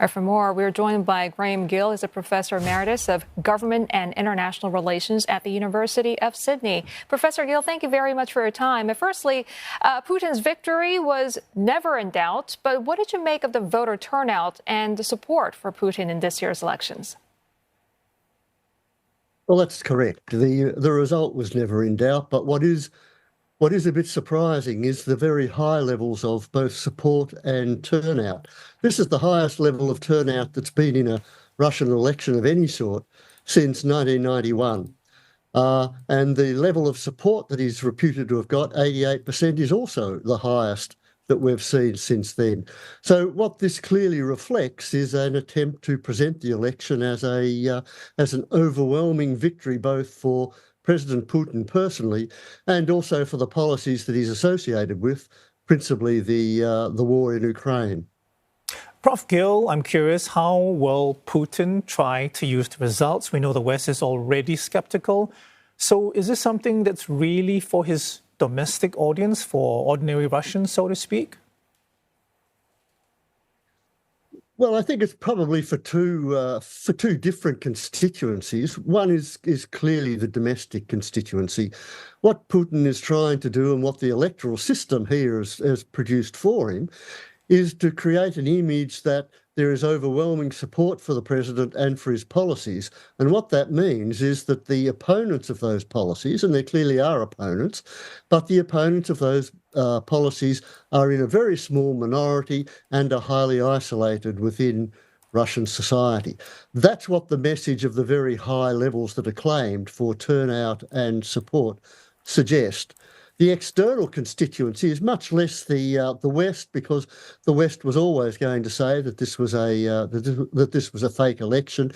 For more, we're joined by Graeme Gill. He's a professor emeritus of government and international relations at the University of Sydney. Professor Gill, thank you very much for your time. Firstly, Putin's victory was never in doubt, but what did you make of the voter turnout and the support for Putin in this year's elections? Well, that's correct. The result was never in doubt, but what is a bit surprising is the very high levels of both support and turnout. This is the highest level of turnout that's been in a Russian election of any sort since 1991. And the level of support that he's reputed to have got, 88%, is also the highest that we've seen since then. So what this clearly reflects is an attempt to present the election as an overwhelming victory, both for President Putin personally and also for the policies that he's associated with, principally the war in Ukraine. Prof. Gill, I'm curious, how will Putin try to use the results? We know the West is already skeptical. So is this something that's really for his domestic audience, for ordinary Russians, so to speak? Well, I think it's probably for two different constituencies. One is clearly the domestic constituency. What Putin is trying to do and what the electoral system here has produced for him is to create an image that there is overwhelming support for the president and for his policies. And what that means is that the opponents of those policies, and there clearly are opponents, but the opponents of those policies are in a very small minority and are highly isolated within Russian society. That's what the message of the very high levels that are claimed for turnout and support suggest. The external constituency is much less the West, because the West was always going to say that this was a fake election.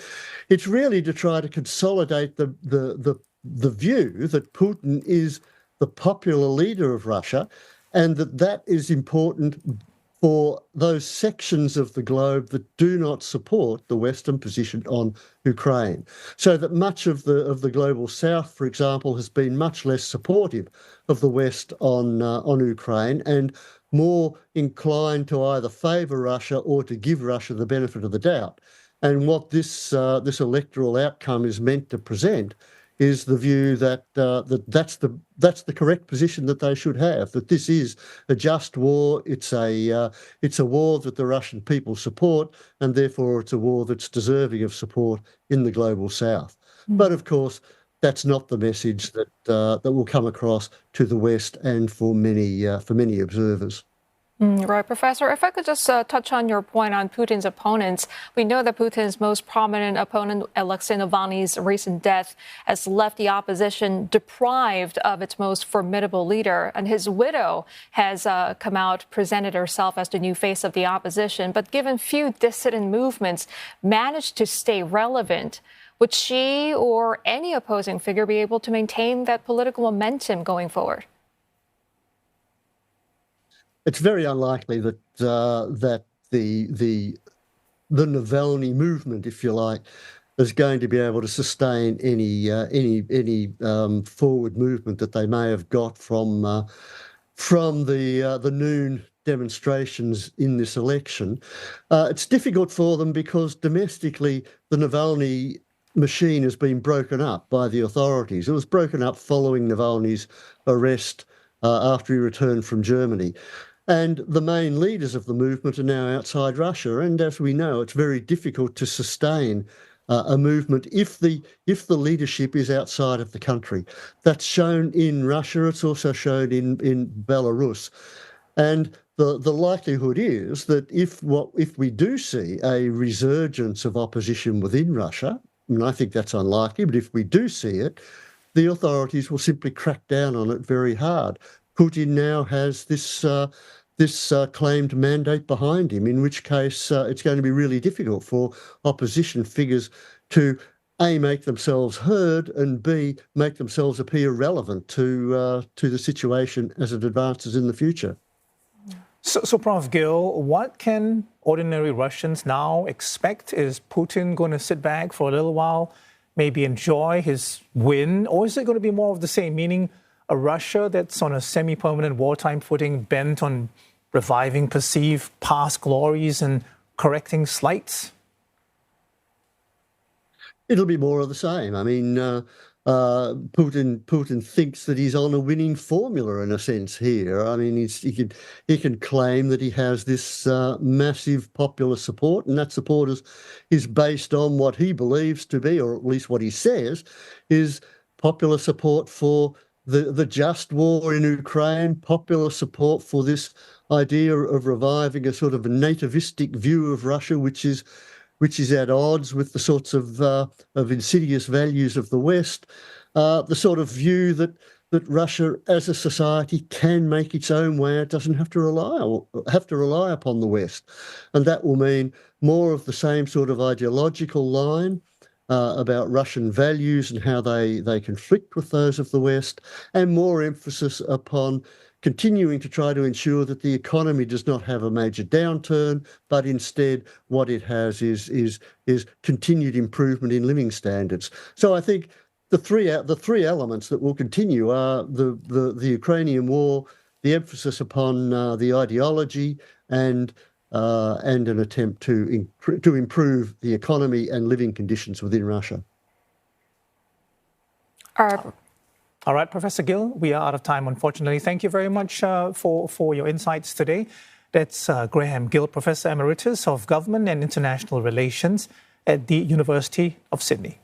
It's really to try to consolidate the view that Putin is the popular leader of Russia, and that is important for those sections of the globe that do not support the Western position on Ukraine. So that much of the global South, for example, has been much less supportive of the West on Ukraine and more inclined to either favour Russia or to give Russia the benefit of the doubt. And what this electoral outcome is meant to present is the view that that's the correct position that they should have, that this is a just war, it's a war that the Russian people support, and therefore it's a war that's deserving of support in the global South. But of course, that's not the message that will come across to the West and for many observers. Right, Professor. If I could just touch on your point on Putin's opponents. We know that Putin's most prominent opponent, Alexei Navalny's recent death, has left the opposition deprived of its most formidable leader. And his widow has come out, presented herself as the new face of the opposition. But given few dissident movements managed to stay relevant, would she or any opposing figure be able to maintain that political momentum going forward? It's very unlikely that the Navalny movement, if you like, is going to be able to sustain any forward movement that they may have got from the noon demonstrations in this election. It's difficult for them because domestically the Navalny machine has been broken up by the authorities. It was broken up following Navalny's arrest after he returned from Germany. And the main leaders of the movement are now outside Russia. And as we know, it's very difficult to sustain a movement if the leadership is outside of the country. That's shown in Russia. It's also shown in Belarus. And the likelihood is that if we do see a resurgence of opposition within Russia, and I think that's unlikely, but if we do see it, the authorities will simply crack down on it very hard. Putin now has this claimed mandate behind him, in which case it's going to be really difficult for opposition figures to A, make themselves heard, and B, make themselves appear relevant to the situation as it advances in the future. So, Prof. Gill, what can ordinary Russians now expect? Is Putin going to sit back for a little while, maybe enjoy his win, or is it going to be more of the same, meaning a Russia that's on a semi-permanent wartime footing, bent on reviving perceived past glories and correcting slights? It'll be more of the same. I mean, Putin thinks that he's on a winning formula in a sense here. I mean, he can claim that he has this massive popular support, and that support is based on what he believes to be, or at least what he says, is popular support for the just war in Ukraine, popular support for this idea of reviving a sort of a nativistic view of Russia, which is at odds with the sorts of insidious values of the West, the sort of view that Russia as a society can make its own way. It doesn't have to rely upon the West, and that will mean more of the same sort of ideological line about Russian values and how they conflict with those of the West, and more emphasis upon continuing to try to ensure that the economy does not have a major downturn, but instead what it has is continued improvement in living standards. So I think the three elements that will continue are the Ukrainian war, the emphasis upon the ideology, and an attempt to improve the economy and living conditions within Russia. All right, Professor Gill, we are out of time, unfortunately. Thank you very much for your insights today. That's Graeme Gill, Professor Emeritus of Government and International Relations at the University of Sydney.